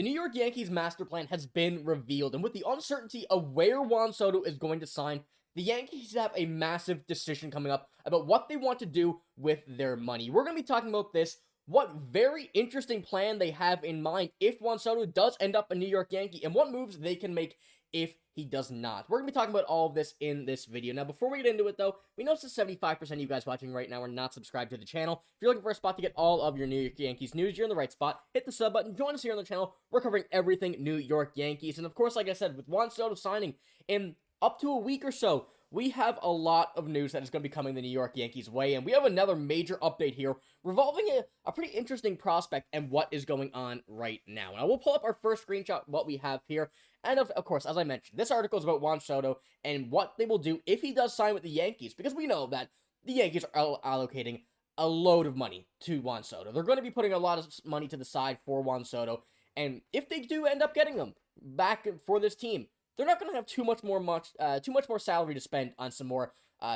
The New York Yankees master plan has been revealed, and with the uncertainty of where Juan Soto is going to sign, the Yankees have a massive decision coming up about what they want to do with their money. We're going to be talking about this, what very interesting plan they have in mind if Juan Soto does end up a New York Yankee, and what moves they can make if he does not. We're going to be talking about all of this in this video. Now, before we get into it, though, we notice that 75% of you guys watching right now are not subscribed to the channel. If you're looking for a spot to get all of your New York Yankees news, you're in the right spot. Hit the sub button, join us here on the channel. We're covering everything New York Yankees. And, of course, like I said, with Juan Soto signing in up to a week or so, we have a lot of news that is going to be coming the New York Yankees' way, and we have another major update here revolving a pretty interesting prospect and what is going on right now. Now, we'll pull up our first screenshot, what we have here, and of course, as I mentioned, this article is about Juan Soto and what they will do if he does sign with the Yankees, because we know that the Yankees are allocating a load of money to Juan Soto. They're going to be putting a lot of money to the side for Juan Soto, and if they do end up getting them back for this team, they're not going to have too much more salary to spend on some more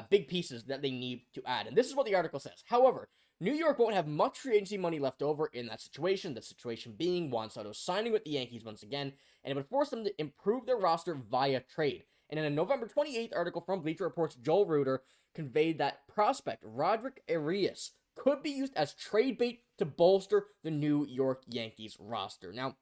big pieces that they need to add. And this is what the article says. However, New York won't have much free agency money left over in that situation. The situation being Juan Soto signing with the Yankees once again, and it would force them to improve their roster via trade. And in a November 28th article from Bleacher Report's Joel Reuter conveyed that prospect Roderick Arias could be used as trade bait to bolster the New York Yankees roster. Now,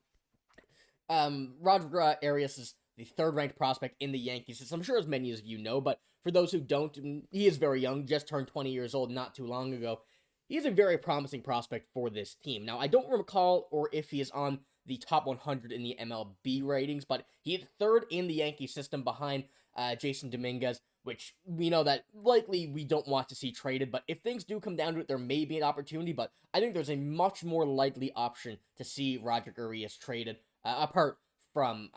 Roderick Arias is the third-ranked prospect in the Yankees, as I'm sure as many of you know, but for those who don't, he is very young, just turned 20 years old not too long ago. He's a very promising prospect for this team. Now, I don't recall or if he is on the top 100 in the MLB ratings, but he is third in the Yankee system behind Jason Dominguez, which we know that likely we don't want to see traded, but if things do come down to it, there may be an opportunity, but I think there's a much more likely option to see Roderick Arias traded, apart from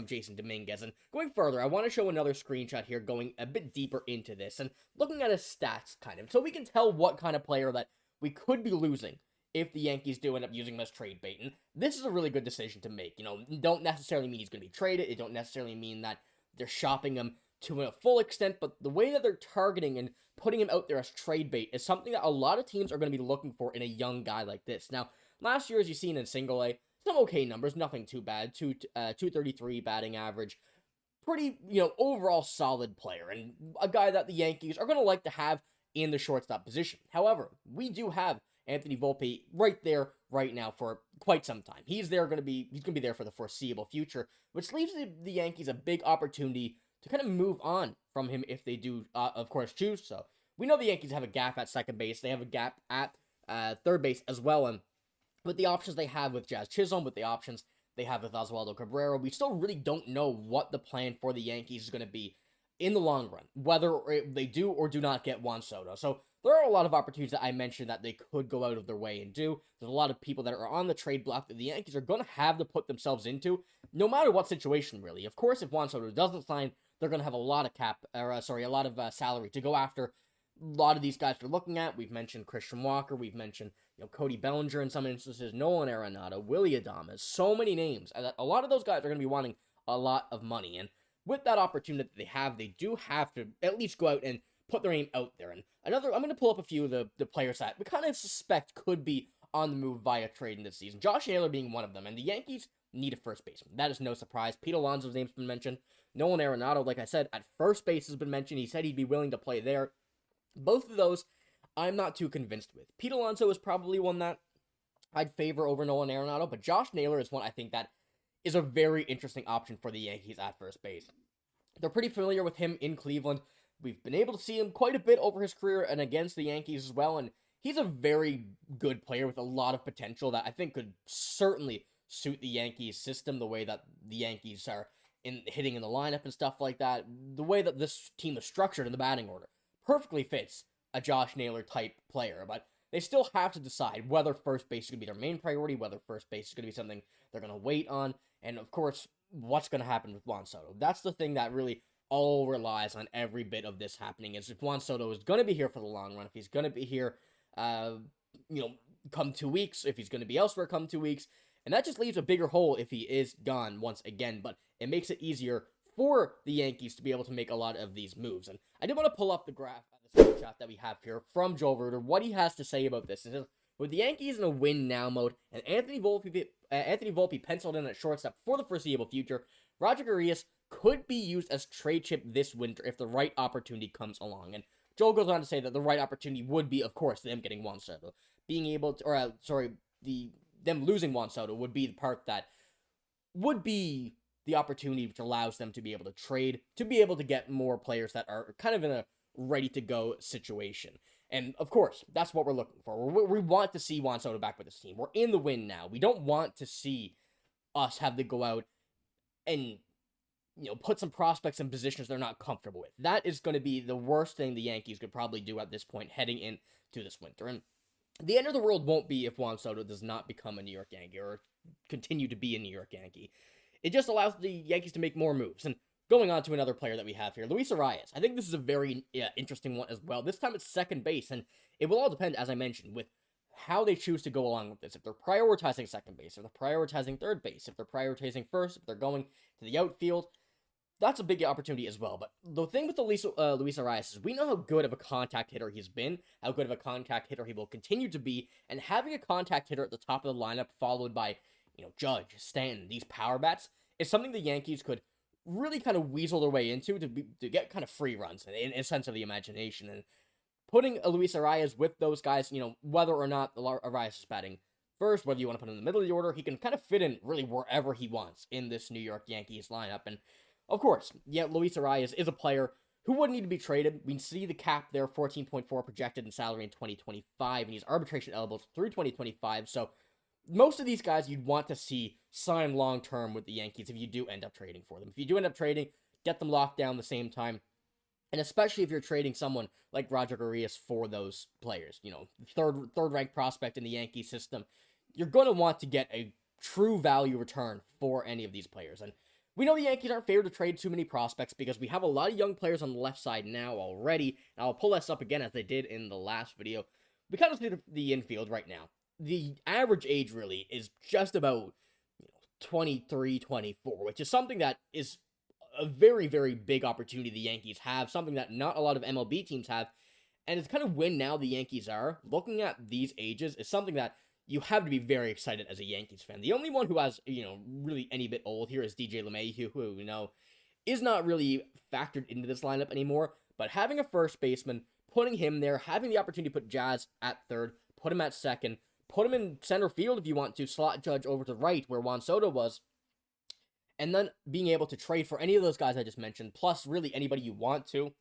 Jason Dominguez. And going further, I want to show another screenshot here going a bit deeper into this and looking at his stats kind of, so we can tell what kind of player that we could be losing if the Yankees do end up using him as trade bait. And this is a really good decision to make. You know, don't necessarily mean he's going to be traded. It don't necessarily mean that they're shopping him to a full extent, but the way that they're targeting and putting him out there as trade bait is something that a lot of teams are going to be looking for in a young guy like this. Now, last year, as you've seen in single A, some okay numbers, nothing too bad. 233 batting average. Pretty, overall solid player, and a guy that the Yankees are going to like to have in the shortstop position. However, we do have Anthony Volpe right there right now for quite some time. He's going to be there for the foreseeable future, which leaves the Yankees a big opportunity to kind of move on from him if they do, of course, choose so. We know the Yankees have a gap at second base. They have a gap at third base as well, and with the options they have with Jazz Chisholm, with the options they have with Oswaldo Cabrera, we still really don't know what the plan for the Yankees is going to be in the long run, whether they do or do not get Juan Soto. So there are a lot of opportunities that I mentioned that they could go out of their way and do. There's a lot of people that are on the trade block that the Yankees are going to have to put themselves into, no matter what situation, really. Of course, if Juan Soto doesn't sign, they're going to have a lot of salary to go after. A lot of these guys we're looking at, we've mentioned Christian Walker, we've mentioned Cody Bellinger in some instances, Nolan Arenado, Willy Adames, so many names. A lot of those guys are going to be wanting a lot of money, and with that opportunity that they do have to at least go out and put their name out there. And I'm going to pull up a few of the players that we kind of suspect could be on the move via trade in this season. Josh Naylor being one of them, and the Yankees need a first baseman. That is no surprise. Pete Alonso's name's been mentioned. Nolan Arenado, like I said, at first base has been mentioned. He said he'd be willing to play there. Both of those, I'm not too convinced with. Pete Alonso is probably one that I'd favor over Nolan Arenado, but Josh Naylor is one I think that is a very interesting option for the Yankees at first base. They're pretty familiar with him in Cleveland. We've been able to see him quite a bit over his career and against the Yankees as well, and he's a very good player with a lot of potential that I think could certainly suit the Yankees system, the way that the Yankees are hitting in the lineup and stuff like that, the way that this team is structured in the batting order. Perfectly fits a Josh Naylor type player, but they still have to decide whether first base is going to be their main priority, whether first base is going to be something they're going to wait on, and of course, what's going to happen with Juan Soto. That's the thing that really all relies on every bit of this happening, is if Juan Soto is going to be here for the long run, if he's going to be here, come 2 weeks, if he's going to be elsewhere come 2 weeks, and that just leaves a bigger hole if he is gone once again, but it makes it easier for the Yankees to be able to make a lot of these moves. And I did want to pull up the graph, the screenshot that we have here from Joel Reuter, what he has to say about this. It says, With the Yankees in a win now mode and Anthony Volpe penciled in at shortstop for the foreseeable future, Roderick Arias could be used as trade chip this winter if the right opportunity comes along. And Joel goes on to say that the right opportunity would be, of course, them getting Juan Soto. Being able to, them losing Juan Soto would be the part that would be the opportunity which allows them to be able to trade, to be able to get more players that are kind of in a ready-to-go situation. And, of course, that's what we're looking for. We want to see Juan Soto back with this team. We're in the win now. We don't want to see us have to go out and, put some prospects in positions they're not comfortable with. That is going to be the worst thing the Yankees could probably do at this point heading into this winter. And the end of the world won't be if Juan Soto does not become a New York Yankee or continue to be a New York Yankee. It just allows the Yankees to make more moves. And going on to another player that we have here, Luis Arias. I think this is a very interesting one as well. This time it's second base, and it will all depend, as I mentioned, with how they choose to go along with this. If they're prioritizing second base, if they're prioritizing third base, if they're prioritizing first, if they're going to the outfield, that's a big opportunity as well. But the thing with Luis Arias is we know how good of a contact hitter he's been, how good of a contact hitter he will continue to be, and having a contact hitter at the top of the lineup followed by, Judge, Stanton, these power bats, is something the Yankees could really kind of weasel their way into to get kind of free runs in a sense of the imagination. And putting a Luis Arias with those guys, whether or not Arias is batting first, whether you want to put him in the middle of the order, he can kind of fit in really wherever he wants in this New York Yankees lineup. And of course, Luis Arias is a player who would need to be traded. We see the cap there, 14.4 projected in salary in 2025, and he's arbitration eligible through 2025. So most of these guys you'd want to see sign long-term with the Yankees if you do end up trading for them. If you do end up trading, get them locked down the same time. And especially if you're trading someone like Roderick Arias for those players, third-ranked prospect in the Yankee system, you're going to want to get a true value return for any of these players. And we know the Yankees aren't favored to trade too many prospects because we have a lot of young players on the left side now already. And I'll pull this up again as they did in the last video. We kind of see the infield right now. The average age really is just about 23, 24, which is something that is a very, very big opportunity the Yankees have, something that not a lot of MLB teams have. And it's kind of when now the Yankees are looking at these ages is something that you have to be very excited as a Yankees fan. The only one who has, really any bit old here is DJ LeMahieu, who, is not really factored into this lineup anymore. But having a first baseman, putting him there, having the opportunity to put Jazz at third, put him at second, put him in center field if you want to, slot Judge over to right where Juan Soto was, and then being able to trade for any of those guys I just mentioned, plus really anybody you want to.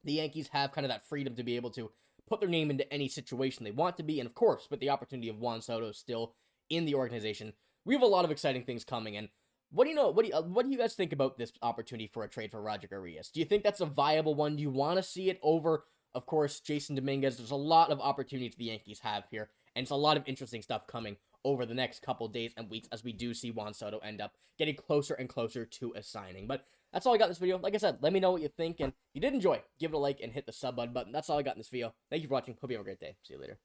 The Yankees have kind of that freedom to be able to put their name into any situation they want to be, and of course, with the opportunity of Juan Soto still in the organization, we have a lot of exciting things coming. And what do you guys think about this opportunity for a trade for Roderick Arias? Do you think that's a viable one? Do you want to see it over, of course, Jason Dominguez? There's a lot of opportunities the Yankees have here, and it's a lot of interesting stuff coming over the next couple days and weeks as we do see Juan Soto end up getting closer and closer to a signing. But that's all I got in this video. Like I said, let me know what you think, and if you did enjoy, give it a like and hit the sub button. That's all I got in this video. Thank you for watching. Hope you have a great day. See you later.